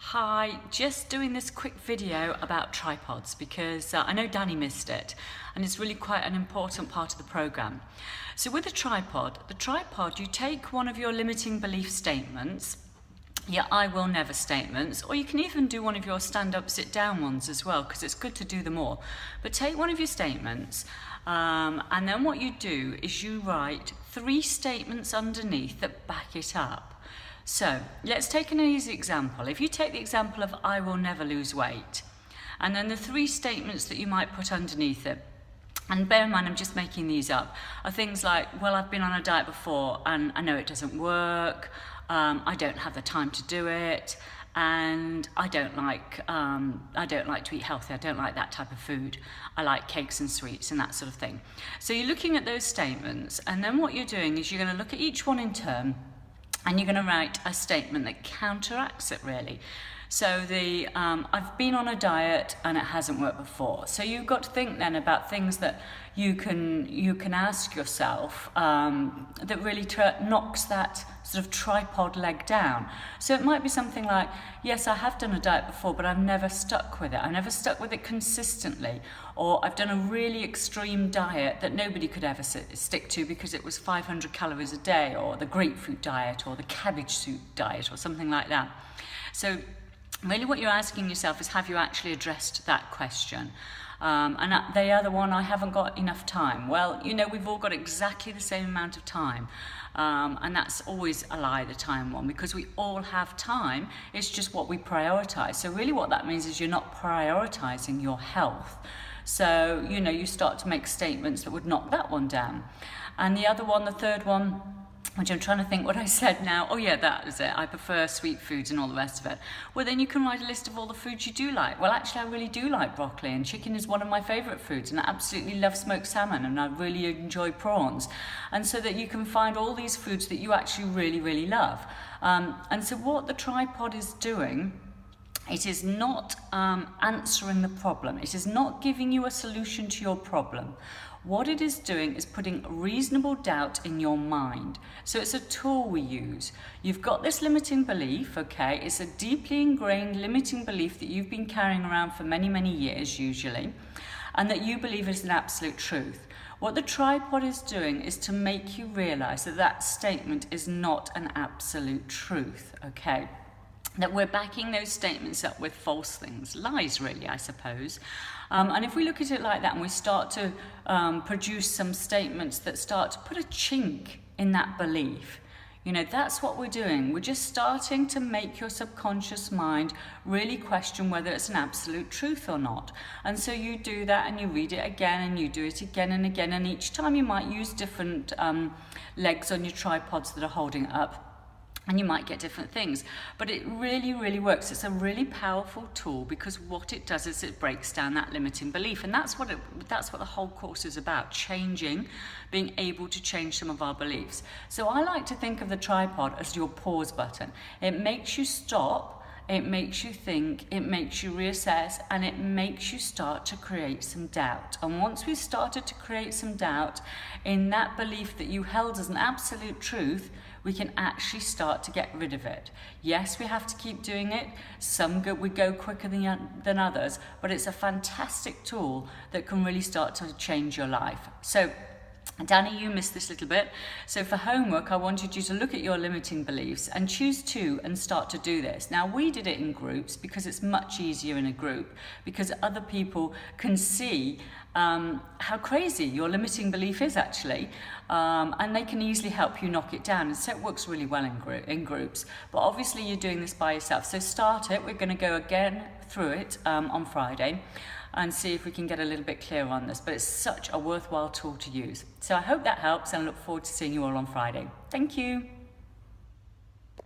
Hi, just doing this quick video about tripods because I know Danny missed it and it's really quite an important part of the programme. So with the tripod, you take one of your limiting belief statements, your I will never statements, or you can even do one of your stand up, sit down ones as well because it's good to do them all. But take one of your statements and then what you do is you write 3 statements underneath that back it up. So let's take an easy example. If you take the example of I will never lose weight, and then the 3 statements that you might put underneath it, and bear in mind I'm just making these up, are things like, well, I've been on a diet before and I know it doesn't work, I don't have the time to do it, and I don't like to eat healthy, I don't like that type of food, I like cakes and sweets and that sort of thing. So you're looking at those statements, and then what you're doing is you're going to look at each one in turn, and you're going to write a statement that counteracts it, really. So I've been on a diet and it hasn't worked before. So you've got to think then about things that you can ask yourself that really knocks that sort of tripod leg down. So it might be something like, yes, I have done a diet before, but I've never stuck with it. I've never stuck with it consistently. Or I've done a really extreme diet that nobody could ever stick to because it was 500 calories a day, or the grapefruit diet, or the cabbage soup diet, or something like that. So really what you're asking yourself is, have you actually addressed that question? And the other one, I haven't got enough time. Well, you know, we've all got exactly the same amount of time. And that's always a lie, the time one, because we all have time. It's just what we prioritize. So really what that means is you're not prioritizing your health. So, you know, you start to make statements that would knock that one down. And the other one, the third one, which I'm trying to think what I said now. Oh yeah, that was it. I prefer sweet foods and all the rest of it. Well, then you can write a list of all the foods you do like. Well, actually, I really do like broccoli, and chicken is one of my favourite foods, and I absolutely love smoked salmon, and I really enjoy prawns. And so that you can find all these foods that you actually really, really love. And so what the tripod is doing, it is not answering the problem. It is not giving you a solution to your problem. What it is doing is putting reasonable doubt in your mind. So it's a tool we use. You've got this limiting belief, okay? It's a deeply ingrained limiting belief that you've been carrying around for many, many years, usually, and that you believe is an absolute truth. What the tripod is doing is to make you realize that that statement is not an absolute truth, okay? That we're backing those statements up with false things, lies really, I suppose. And if we look at it like that and we start to produce some statements that start to put a chink in that belief, you know, that's what we're doing. We're just starting to make your subconscious mind really question whether it's an absolute truth or not. And so you do that and you read it again and you do it again and again. And each time you might use different legs on your tripods that are holding it up. And you might get different things, but it really, really works. It's a really powerful tool because what it does is it breaks down that limiting belief, and that's what the whole course is about: changing, being able to change some of our beliefs. So I like to think of the tripod as your pause button. It makes you stop. It makes you think, it makes you reassess, and it makes you start to create some doubt. And once we've started to create some doubt in that belief that you held as an absolute truth, we can actually start to get rid of it. Yes, we have to keep doing it. We go quicker than others, but it's a fantastic tool that can really start to change your life. So, Danny, you missed this little bit. So for homework, I wanted you to look at your limiting beliefs and choose 2 and start to do this. Now, we did it in groups because it's much easier in a group, because other people can see how crazy your limiting belief is actually, and they can easily help you knock it down. And so it works really well in groups. But obviously you're doing this by yourself. So start it. We're going to go again through it on Friday and see if we can get a little bit clearer on this. But it's such a worthwhile tool to use. So I hope that helps, and I look forward to seeing you all on Friday. Thank you.